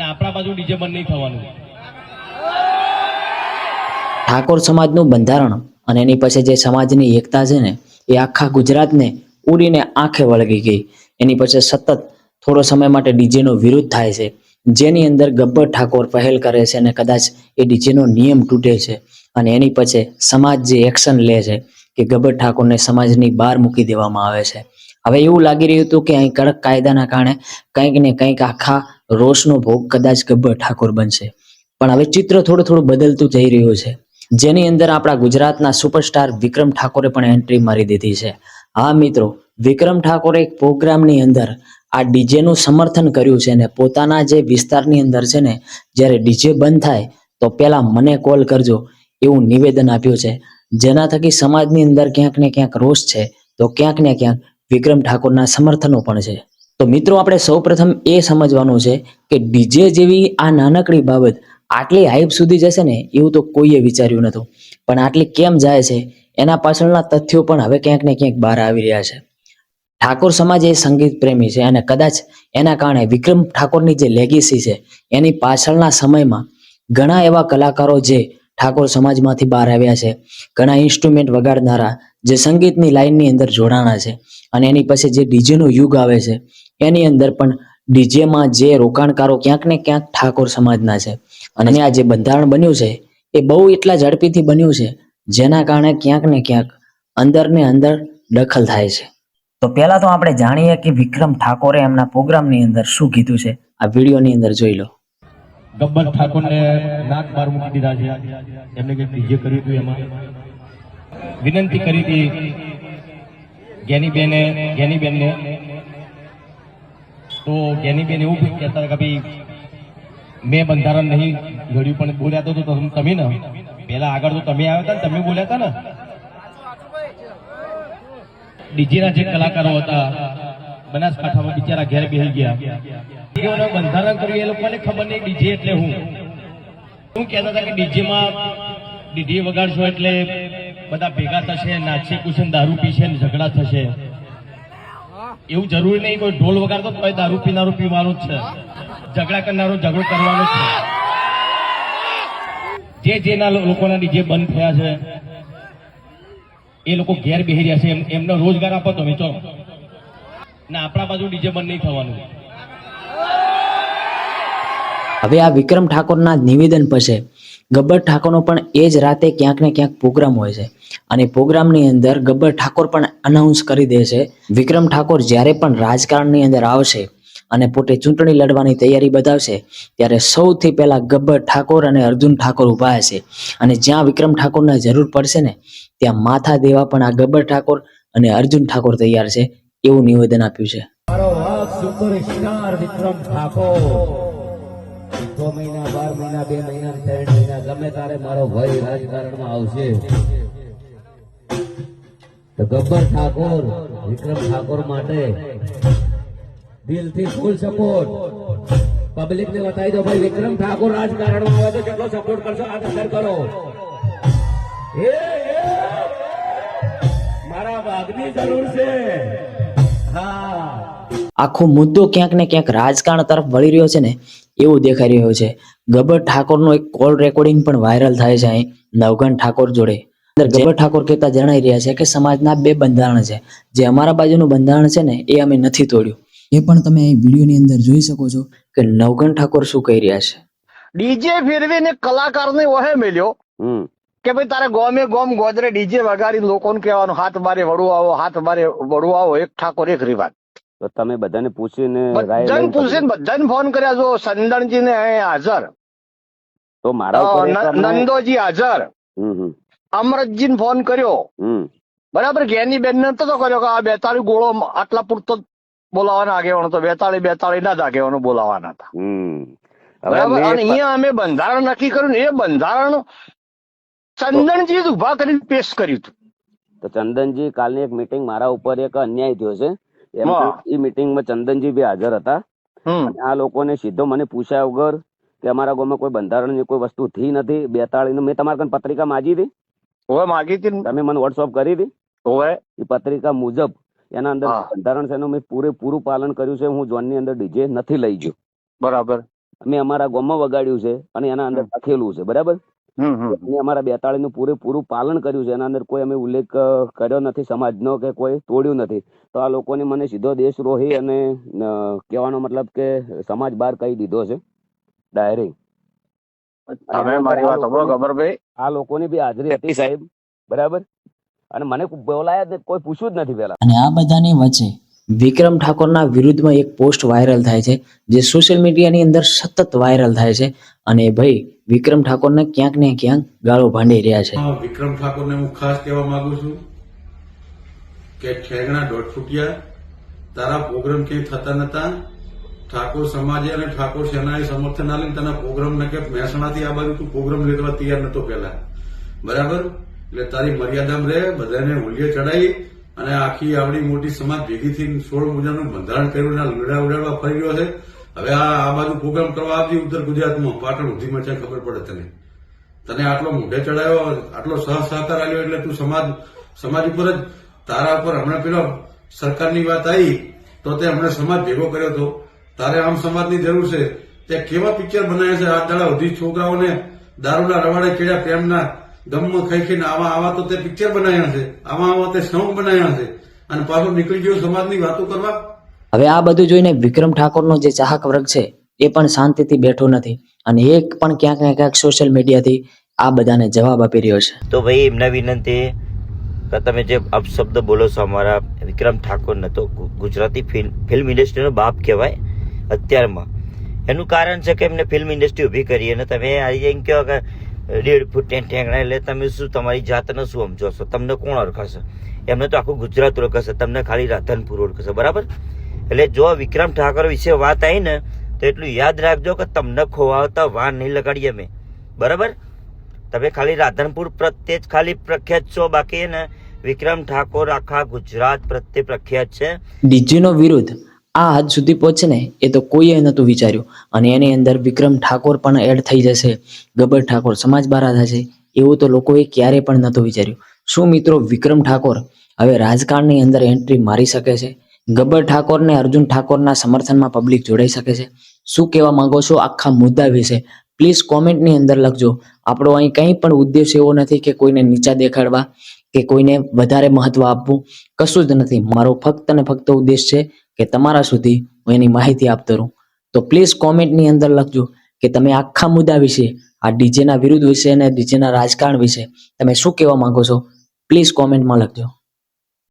આપણા બાજુ ડીજે બંધ નહીં થવાનું. ઠાકોર સમાજનું બંધારણ અને એની પછી જે સમાજની એકતા છે ને એ આખા ગુજરાતને ઉડીને આંખે વળગી ગઈ. એની પછી સતત થોડો સમય માટે ડીજેનો વિરોધ થાય છે, જેની અંદર ગબ્બર ઠાકોર પહેલ કરે છે અને કદાચ એ ડીજેનો નિયમ તૂટે છે અને એની પછી સમાજ જે એક્શન લે છે કે ગબ્બર ઠાકોરને સમાજની બહાર મૂકી દેવામાં આવે છે. હવે એવું લાગી રહ્યું હતું કે અહીં કડક કાયદાના કારણે કંઈક ને કંઈક આખા રોષનો ભોગ કદાચ ગબ્બર ઠાકોર બનશે, પણ હવે ચિત્ર થોડું થોડું બદલતું જઈ રહ્યું છે, જેની અંદર આપણા ગુજરાતના સુપરસ્ટાર વિક્રમ ઠાકોરે પણ એન્ટ્રી મારી દીધી છે. હા મિત્રો, વિક્રમ ઠાકોરે એક પ્રોગ્રામની અંદર આ ડીજેનું સમર્થન કર્યું છે અને પોતાના જે વિસ્તારની અંદર છે ને, જ્યારે ડીજે બંધ થાય તો પહેલા મને કોલ કરજો એવું નિવેદન આપ્યું છે, જેના થકી સમાજની અંદર ક્યાંક ને ક્યાંક રોષ છે તો ક્યાંક ને ક્યાંક વિક્રમ ઠાકોરના સમર્થનો પણ છે. તો મિત્રો, આપણે સૌપ્રથમ એ સમજવાનું છે કે ડીજે જેવી આ નાનકડી બાબત આટલી હાઈપ સુધી જશે ને એવું તો કોઈએ વિચાર્યું નહોતું, પણ આટલી કેમ જાય છે એના પાછળના તથ્યો પણ હવે ક્યાંક ને ક્યાંક બહાર આવી રહ્યા છે. ઠાકોર સમાજ એ સંગીત પ્રેમી છે અને કદાચ એના કારણે વિક્રમ ઠાકોરની જે લેગેસી છે એની પાછળના સમયમાં ઘણા એવા કલાકારો જે ઠાકોર સમાજમાંથી બહાર આવ્યા છે, ઘણા ઇન્સ્ટ્રુમેન્ટ વગાડનારા જે સંગીતની લાઈનની અંદર જોડાણા છે, અને એની પછી જે ડીજેનો યુગ આવે છે એની અંદર પણ ડીજેમાં જે રોકાણકારો ક્યાંક ને ક્યાંક ઠાકોર સમાજના છે. અને આ જે બંધારણ બન્યું છે એ બહુ એટલા ઝડપીથી બન્યું છે, જેના કારણે ક્યાંક ને ક્યાંક અંદર ને અંદર દખલ થાય છે. તો પહેલા તો આપણે જાણીએ કે વિક્રમ ઠાકોરે એમના પ્રોગ્રામની અંદર શું કીધું છે. આ વિડીયોની અંદર જોઈ લો. ગબ્બર ઠાકોરને નાક બહાર મૂકી દીધા છે. એમને કંઈક ડીજે કર્યું હતું, એમાં વિનંતી કરી હતી જ્ઞાનીબેનને. તો જ્ઞાનીબેન એવું કહેતા કે ભાઈ મેં બંધારણ નહીં ઘડ્યું, પણ બોલ્યા તો તમે ને પહેલા આગળ તો તમે આવ્યા હતા ને તમે બોલ્યા હતા ને. ડીજેના જે કલાકારો હતા બનાસકાંઠામાં બિચારા ઘેર બેસી ગયા. બંધારણ કર્યું એ લોકોને ખબર નહીં ડીજે એટલે હું કહેતા હતા કે ડીજેમાં ડીજે વગાડશો એટલે બધા ભેગા થશે, નાચશે કુશે, દારૂ પીશે ને ઝઘડા થશે. એવું જરૂરી નહીં કોઈ ઢોલ વગાડતો તો દારૂ પીનારું પીવાનું જ છે, ઝઘડા કરનારો ઝઘડો કરવાનો છે. જેના લોકોના ડીજે બંધ થયા છે એ લોકો ઘેર બેસી રહ્યા છે, એમનો રોજગાર આપો તમે ચલો. ને આપણા બાજુ ડીજે બંધ નહીં થવાનું. હવે આ વિક્રમ ઠાકોરના નિવેદન પછી ગબ્બર ઠાકોરનો પણ એ જ રાતે ક્યાંક ને ક્યાંક પ્રોગ્રામ હોય છે, અને પ્રોગ્રામની અંદર ગબ્બર ઠાકોર પણ અનાઉન્સ કરી દે છે વિક્રમ ઠાકોર જ્યારે પણ રાજકારણની અંદર આવશે અને પોતે ચૂંટણી લડવાની તૈયારી બતાવશે ત્યારે સૌથી પહેલા ગબ્બર ઠાકોર અને અર્જુન ઠાકોર ઊભા હશે, અને જ્યાં વિક્રમ ઠાકોરને જરૂર પડશે ને ત્યાં માથા દેવા પણ આ ગબ્બર ઠાકોર અને અર્જુન ઠાકોર તૈયાર છે, એવું નિવેદન આપ્યું છે. સુપરસ્ટાર વિક્રમ ઠાકોર 6 મહિના 12 મહિના 2 મહિના 3 મહિના ગમે તારે મારો ભાઈ રાજકારણમાં આવશે તો ગબ્બર ઠાકોર વિક્રમ ઠાકોર માટે દિલથી ફૂલ સપોર્ટ. પબ્લિક ને બતાવી દો ભાઈ વિક્રમ ઠાકોર રાજકારણમાં આવે તો કેટલો સપોર્ટ કરશો, આ નજર કરો. મારા ભાગની જરૂર છે. હા, આખો મુદ્દો ક્યાંક ને ક્યાંક રાજકારણ તરફ વળી રહ્યો છે ને એવું દેખાઈ રહ્યું છે. ગબ્બર ઠાકોરનો એક કોલ રેકોર્ડિંગ પણ વાયરલ થાય છે અહીં નવઘણ ઠાકોર જોડે. ગબ્બર ઠાકોર કહેતા જણાઈ રહ્યા છે કે સમાજના 2 બંધારણ છે, જે અમારા બાજુનું બંધારણ છે ને એ અમે નથી તોડ્યું. એ પણ તમે અહીં વિડીયોની અંદર જોઈ શકો છો કે નવઘણ ઠાકોર શું કહી રહ્યા છે. ડીજે ફેરવીને કલાકારને ઓહે મેલ્યો કે ભાઈ તારે ગોમે ગોમ ગોદરે ડીજે વગાડી લોકોને કહેવાનું હાથ મારે વડું આવો, હાથ મારે વડું આવો, એક ઠાકોર એક રિવાજ. તો તમે બધાને પૂછીને બધાને ફોન કર્યા જો સંદણજી ને હાજર, તો મારા નંદોજી હાજર, અમરતજી ને ફોન કર્યો બરાબર. જ્ઞાનીબેન ને તો કર્યો કે આ 42 ગોળો આટલા પૂરતો બોલાવાના આગેવાનો તો 42 ના જ આગેવાનો બોલાવાના હતા બરાબર. અને અહીંયા અમે બંધારણ નક્કી કર્યું ને એ બંધારણ ચંદનજી જ ઉભા કરીને પેશ કર્યું હતું. તો ચંદનજી કાલની એક મીટિંગ મારા ઉપર એક અન્યાય થયો છે, એ મીટિંગમાં ચંદનજી બી હાજર હતા. આ લોકોને સીધો મને પૂછ્યા વગર કે અમારા ગામમાં કોઈ બંધારણની કોઈ વસ્તુ થઈ નથી 42 મેં તમારા કન પત્રિકા માંગી હતી. હવે માગી હતી, તમે મને વોટ્સઅપ કરી હતી. હવે એ પત્રિકા મુજબ એના અંદર બંધારણ છે એનું મેં પૂરેપૂરું પાલન કર્યું છે. હું ઝોનની અંદર ડીજે નથી લઈ ગયો. બરાબર. અમે અમારા ગામમાં વગાડ્યું છે અને એના અંદર લખેલું છે, બરાબર. અને અમારા 42 નું પૂરેપૂરું પાલન કર્યું છે. એના અંદર કોઈ અમે ઉલ્લેખ કર્યો નથી સમાજનો કે કોઈ તોડ્યું નથી. તો આ લોકોને મને સીધો દેશદ્રોહી અને કહેવાનો મતલબ કે સમાજ બહાર કહી દીધો છે ડાયરેક્ટ. તમે મારી વાત સાંભળો ગબ્બરભાઈ, આ લોકોની બી હાજરી હતી સાહેબ, બરાબર. અને મને બોલાયા જ કોઈ પૂછ્યું જ નથી પેલા. અને આ બધાની વચ્ચે વિક્રમ ઠાકોરના વિરુદ્ધમાં એક પોસ્ટ વાયરલ થાય છે, જે સોશિયલ મીડિયાની અંદર સતત વાયરલ થાય છે. અને ભાઈ વિક્રમ ઠાકોરને ક્યાંક ને ક્યાંક ગાળો ભાંડી રહ્યા છે. વિક્રમ ઠાકોરને હું ખાસ કહેવા માંગુ છું કે ઠેગણા દોઢ ફૂટિયા, તારા પ્રોગ્રામ ક્યાંય થતા નતા. ઠાકોર સમાજે અને ઠાકોર સેનાએ સમર્થન આલીને તને પ્રોગ્રામ ને કે મહેસાણાથી આ બાજુ તું પ્રોગ્રામ લેવા તૈયાર નતો પેલા, બરાબર. એટલે તારી મર્યાદામાં રહે, બધાને હુલિયે ચડાવી અને આખી આવડી મોટી સમાજ ભેગી થઈને 16 મુજબનું બંધારણ કર્યું ને લીડા ઉડાડવા ફરી રહ્યો છે. હવે આ બાજુ પ્રોગ્રામ કરવા આવજે ઉત્તર ગુજરાતમાં, પાટણ સુધીમાં છે, ખબર પડે તને આટલો મોઢે ચડાવ્યો, આટલો સહકાર આપ્યો, એટલે તું સમાજ ઉપર જ તારા ઉપર હમણાં પેલો સરકારની વાત આવી તો તે હમણાં સમાજ ભેગો કર્યો હતો. તારે આમ સમાજની જરૂર છે. તે કેવા પિક્ચર બનાવ્યા છે આ દાડા સુધી, છોકરાઓને દારૂના રવાડે ચડ્યા, પ્રેમના ગમમાં ખાઈ ખાઈને આવા તો તે પિક્ચર બનાવ્યા છે, આવા તે સોંગ બનાવ્યા છે, અને પાછો નીકળી ગયો સમાજની વાતો કરવા. હવે આ બધું જોઈને વિક્રમ ઠાકોરનો જે ચાહક વર્ગ છે એ પણ શાંતિથી બેઠો નથી, અને એક પણ ક્યાંક ને ક્યાંક સોશિયલ મીડિયાથી આ બધાને જવાબ આપી રહ્યો છે. તો ભાઈ એમને વિનંતી કે તમે જે અપશબ્દ બોલો છો અમારા વિક્રમ ઠાકોરને, તો ગુજરાતી ફિલ્મ ઇન્ડસ્ટ્રીનો બાપ કહેવાય અત્યારમાં. એનું કારણ છે કે એમને ફિલ્મ ઇન્ડસ્ટ્રી ઊભી કરી, અને તમે એમ કહો કે 1.5 ફૂટ ઠેંગણા, એટલે તમે શું તમારી જાતને શું સમજો છો? તમને કોણ ઓળખશે? એમને તો આખું ગુજરાત ઓળખશે, તમને ખાલી રાધનપુર ઓળખશે, બરાબર. એટલે જો વિક્રમ ઠાકોર વિશે વાત આવી ને તો એટલું યાદ રાખજો કે તમને ખોવાવતા વાર નહીં લગાડીએ અમે, બરાબર. તમે ખાલી રાધનપુર પ્રત્યે જ ખાલી પ્રખ્યાત છો, બાકી ને વિક્રમ ઠાકોર આખા ગુજરાત પ્રત્યે પ્રખ્યાત છે. ડીજેનો વિરોધ આ હદ સુધી પહોંચે ને એ તો કોઈએ નહોતું વિચાર્યું, અને એની અંદર વિક્રમ ઠાકોર પણ એડ થઈ જશે, ગબ્બર ઠાકોર સમાજ બહાર થશે, એવું તો લોકોએ ક્યારેય પણ નહોતું વિચાર્યું. શું મિત્રો વિક્રમ ઠાકોર હવે રાજકારણની અંદર એન્ટ્રી મારી શકે છે? ગબ્બર ઠાકોર ને અર્જુન ઠાકોરના સમર્થનમાં પબ્લિક જોડાઈ શકે છે? શું કહેવા માંગો છો આખા મુદ્દા વિશે? પ્લીઝ કોમેન્ટની અંદર લખજો. આપણો અહીં કંઈ પણ ઉદ્દેશ એવો નથી કે કોઈને નીચા દેખાડવા કે કોઈને વધારે મહત્વ આપવું, કશું જ નથી. મારો ફક્ત ને ફક્ત ઉદ્દેશ છે કે તમારા સુધી હું એની માહિતી આપતો રહું. તો પ્લીઝ કોમેન્ટની અંદર લખજો કે તમે આખા મુદ્દા વિશે, આ ડીજેના વિરુદ્ધ વિશે અને ડીજેના રાજકારણ વિશે તમે શું કહેવા માંગો છો. પ્લીઝ કોમેન્ટમાં લખજો.